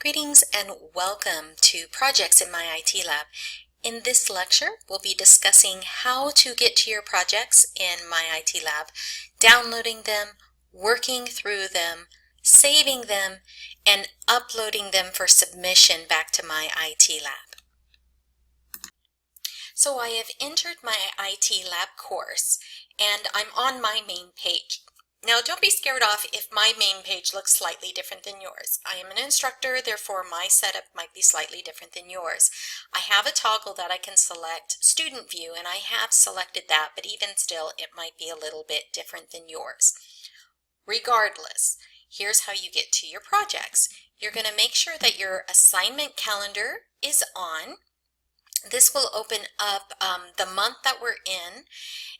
Greetings and welcome to Projects in MyITLab. In this lecture, we'll be discussing how to get to your projects in MyITLab, downloading them, working through them, saving them, and uploading them for submission back to MyITLab. So I have entered my MyITLab course and I'm on my main page. Now, don't be scared off if my main page looks slightly different than yours. I am an instructor, therefore my setup might be slightly different than yours. I have a toggle that I can select Student View, and I have selected that, but even still, it might be a little bit different than yours. Regardless, here's how you get to your projects. You're going to make sure that your assignment calendar is on. This will open up the month that we're in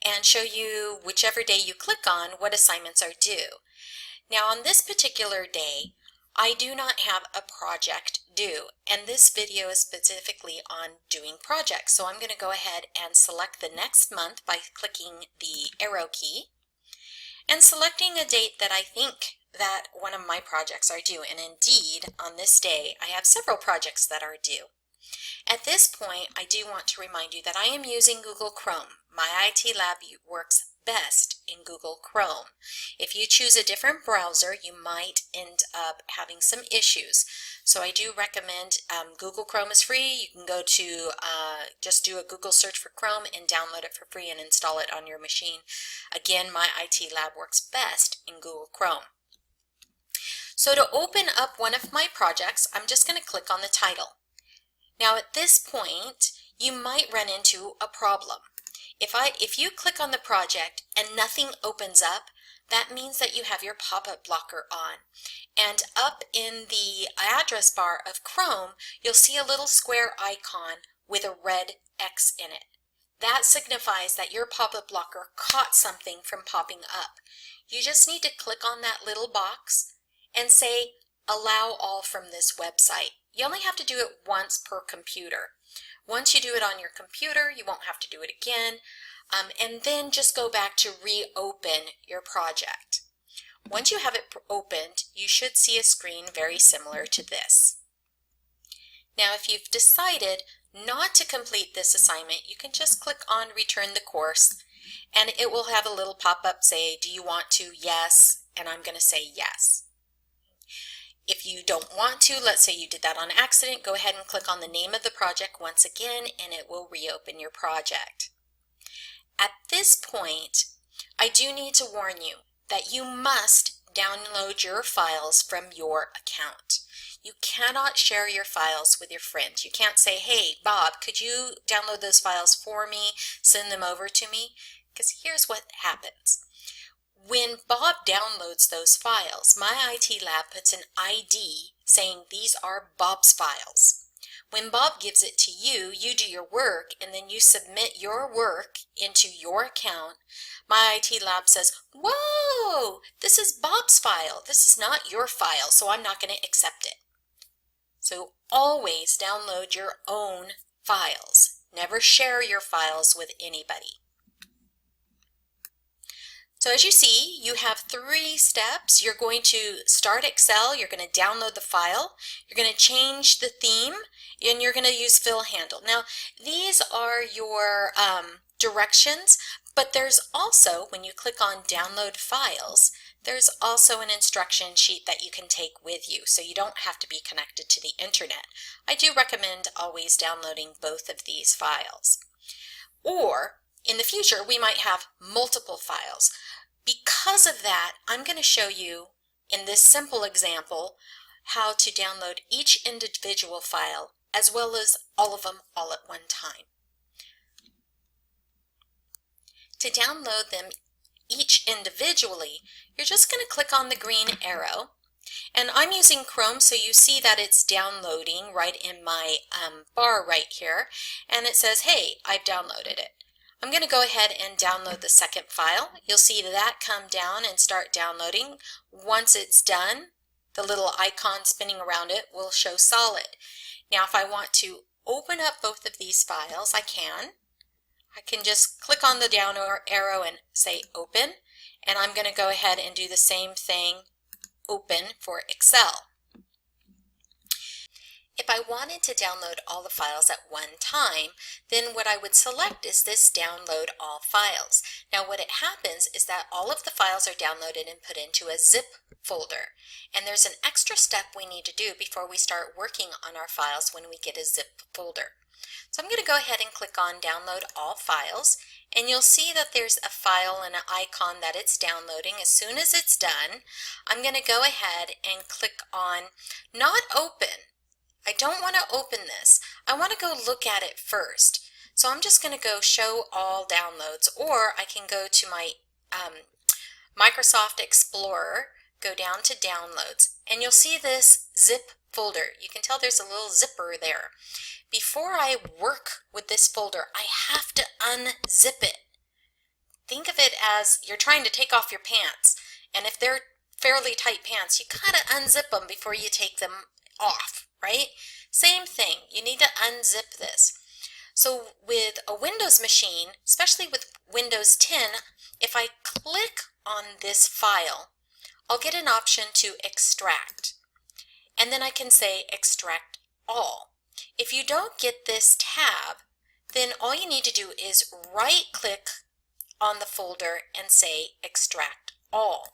and show you whichever day you click on what assignments are due. Now on this particular day, I do not have a project due, and this video is specifically on doing projects. So I'm going to go ahead and select the next month by clicking the arrow key and selecting a date that I think that one of my projects are due. And indeed, on this day, I have several projects that are due. At this point, I do want to remind you that I am using Google Chrome. MyITLab works best in Google Chrome. If you choose a different browser, you might end up having some issues. So I do recommend Google Chrome is free. You can go to just do a Google search for Chrome and download it for free and install it on your machine. Again, MyITLab works best in Google Chrome. So to open up one of my projects, I'm just going to click on the title. Now at this point, you might run into a problem. If you click on the project and nothing opens up, that means that you have your pop-up blocker on. And up in the address bar of Chrome, you'll see a little square icon with a red X in it. That signifies that your pop-up blocker caught something from popping up. You just need to click on that little box and say, allow all from this website. You only have to do it once per computer. Once you do it on your computer, you won't have to do it again, and then just go back to reopen your project. Once you have it opened, you should see a screen very similar to this. Now, if you've decided not to complete this assignment, you can just click on Return the Course, and it will have a little pop-up say, do you want to? Yes, and I'm going to say yes. If you don't want to, let's say you did that on accident, go ahead and click on the name of the project once again and it will reopen your project. At this point, I do need to warn you that you must download your files from your account. You cannot share your files with your friends. You can't say, hey, Bob, could you download those files for me, send them over to me? Because here's what happens. When Bob downloads those files, MyITLab puts an ID saying these are Bob's files. When Bob gives it to you, you do your work and then you submit your work into your account. MyITLab says, whoa, this is Bob's file. This is not your file, so I'm not going to accept it. So always download your own files. Never share your files with anybody. So as you see, you have 3 steps. You're going to start Excel, you're going to download the file, you're going to change the theme, and you're going to use fill handle. Now, these are your directions, but there's also, when you click on download files, there's also an instruction sheet that you can take with you, so you don't have to be connected to the internet. I do recommend always downloading both of these files. Or, in the future, we might have multiple files. Because of that, I'm going to show you in this simple example how to download each individual file as well as all of them all at one time. To download them each individually, you're just going to click on the green arrow. And I'm using Chrome, so you see that it's downloading right in my bar right here. And it says, hey, I've downloaded it. I'm going to go ahead and download the second file. You'll see that come down and start downloading. Once it's done, the little icon spinning around it will show solid. Now if I want to open up both of these files, I can. I can just click on the down arrow and say open, and I'm going to go ahead and do the same thing, open for Excel. wanted to download all the files at one time, then what I would select is this download all files. Now what it happens is that all of the files are downloaded and put into a zip folder. And there's an extra step we need to do before we start working on our files when we get a zip folder. So I'm going to go ahead and click on Download All Files, and you'll see that there's a file and an icon that it's downloading. As soon as it's done, I'm going to go ahead and click on Not Open. I don't want to open this. I want to go look at it first. So I'm just going to go Show All Downloads, or I can go to my Microsoft Explorer, go down to Downloads, and you'll see this zip folder. You can tell there's a little zipper there. Before I work with this folder, I have to unzip it. Think of it as you're trying to take off your pants, and if they're fairly tight pants, you gotta unzip them before you take them off, right? Same thing, you need to unzip this. So with a Windows machine, especially with Windows 10, if I click on this file, I'll get an option to extract, and then I can say extract all. If you don't get this tab, then all you need to do is right click on the folder and say extract all.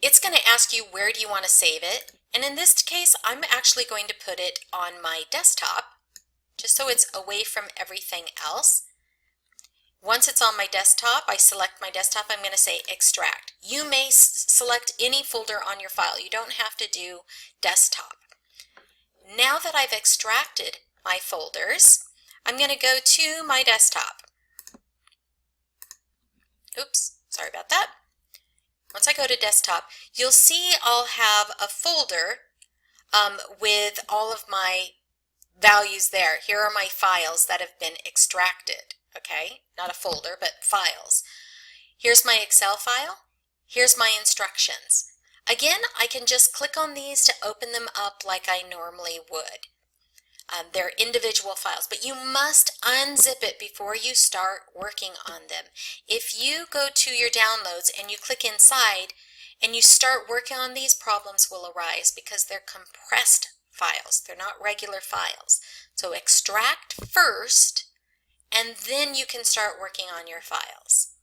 It's going to ask you where do you want to save it, and in this case I'm actually going to put it on my desktop just so it's away from everything else. Once it's on my desktop, I select my desktop, I'm going to say extract. You may select any folder on your file. You don't have to do desktop. Now that I've extracted my folders, I'm going to go to my desktop. Oops, sorry about that. Once I go to desktop, you'll see I'll have a folder with all of my values there. Here are my files that have been extracted, okay? Not a folder, but files. Here's my Excel file. Here's my instructions. Again, I can just click on these to open them up like I normally would. They're individual files, but you must unzip it before you start working on them. If you go to your downloads and you click inside and you start working on these, problems will arise because they're compressed files. They're not regular files. So extract first, and then you can start working on your files.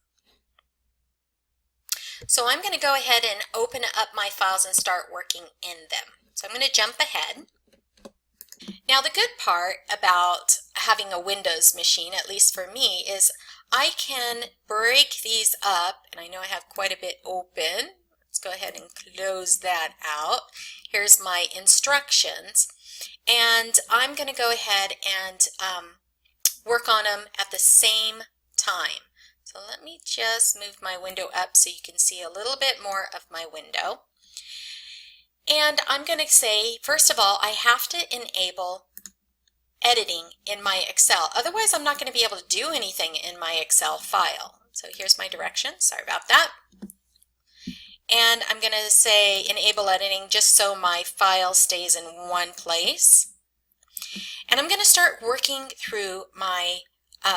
So I'm going to go ahead and open up my files and start working in them. So I'm going to jump ahead. Now the good part about having a Windows machine, at least for me, is I can break these up, and I know I have quite a bit open. Let's go ahead and close that out. Here's my instructions, and I'm going to go ahead and work on them at the same time. So let me just move my window up so you can see a little bit more of my window. And I'm going to say, first of all, I have to enable editing in my Excel. Otherwise, I'm not going to be able to do anything in my Excel file. So here's my directions. Sorry about that. And I'm going to say enable editing just so my file stays in one place. And I'm going to start working through my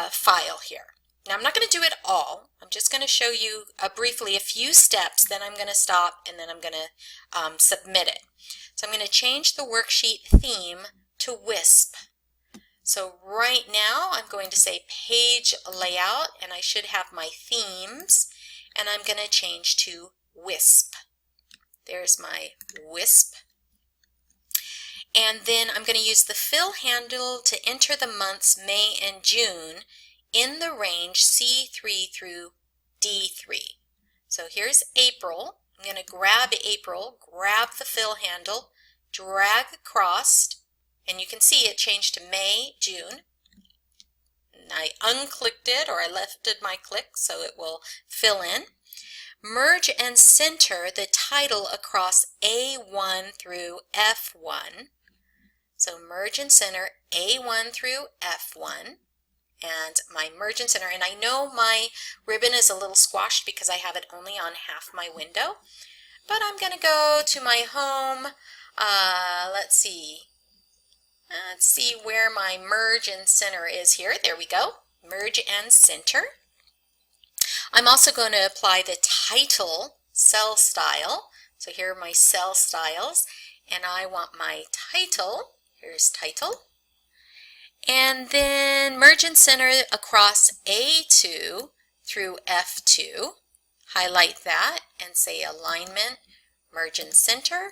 file here. Now I'm not going to do it all. I'm just going to show you briefly a few steps, then I'm going to stop, and then I'm going to submit it. So I'm going to change the worksheet theme to WISP. So right now I'm going to say page layout, and I should have my themes, and I'm going to change to WISP. There's my WISP. And then I'm going to use the fill handle to enter the months May and June in the range C3 through D3. So here's April. I'm going to grab April, grab the fill handle, drag across, and you can see it changed to May, June. And I unclicked it, or I lefted my click so it will fill in. Merge and center the title across A1 through F1. So merge and center A1 through F1. And my merge and center, and I know my ribbon is a little squashed because I have it only on half my window, but I'm going to go to my home. Let's see where my merge and center is here. There we go, merge and center. I'm also going to apply the title cell style. So here are my cell styles, and I want my title Here's title. And then merge and center across A2 through F2. Highlight that and say alignment, merge and center.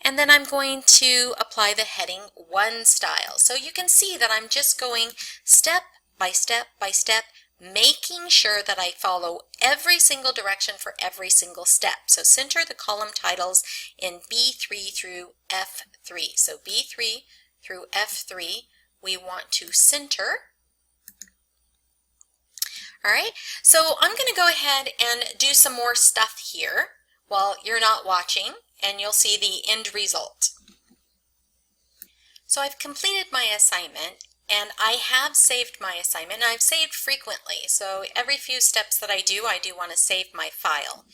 And then I'm going to apply the heading 1 style. So you can see that I'm just going step by step by step, making sure that I follow every single direction for every single step. So center the column titles in B3 through F3. So B3 through F3, we want to center. All right, so I'm going to go ahead and do some more stuff here while you're not watching, and you'll see the end result. So I've completed my assignment, and I have saved my assignment. I've saved frequently, so every few steps that I do want to save my file.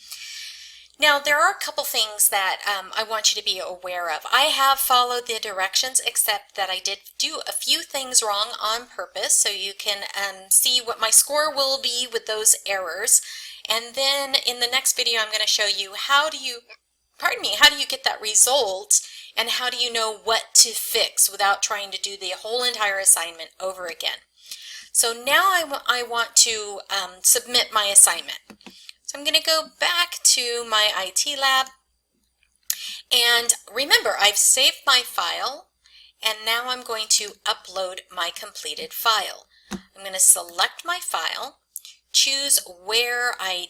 Now, there are a couple things that I want you to be aware of. I have followed the directions, except that I did do a few things wrong on purpose, so you can see what my score will be with those errors. And then in the next video, I'm going to show you how do you get that result, and how do you know what to fix without trying to do the whole entire assignment over again. So now I want to submit my assignment. So I'm going to go back to MyITLab, and remember, I've saved my file, and now I'm going to upload my completed file. I'm going to select my file, choose where I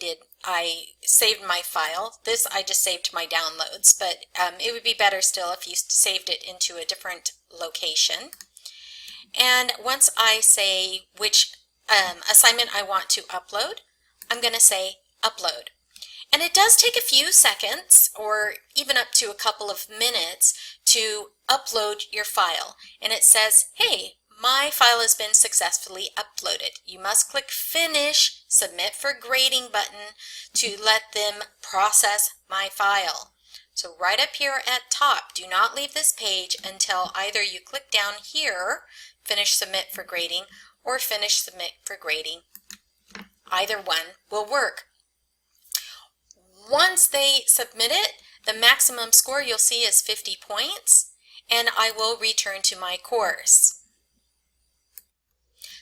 saved my file. This I just saved my downloads, but it would be better still if you saved it into a different location. And once I say which assignment I want to upload, I'm going to say upload. And it does take a few seconds or even up to a couple of minutes to upload your file. And it says, hey, my file has been successfully uploaded. You must click Finish, Submit for Grading button to let them process my file. So right up here at top, do not leave this page until either you click down here, Finish Submit for Grading, or Finish Submit for Grading. Either one will work. Once they submit it, the maximum score you'll see is 50 points, and I will return to my course.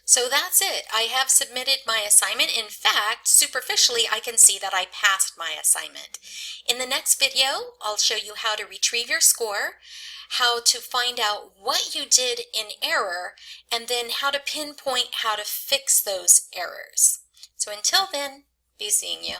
So that's it. I have submitted my assignment. In fact, superficially, I can see that I passed my assignment. In the next video, I'll show you how to retrieve your score, how to find out what you did in error, and then how to pinpoint how to fix those errors. So until then, be seeing you.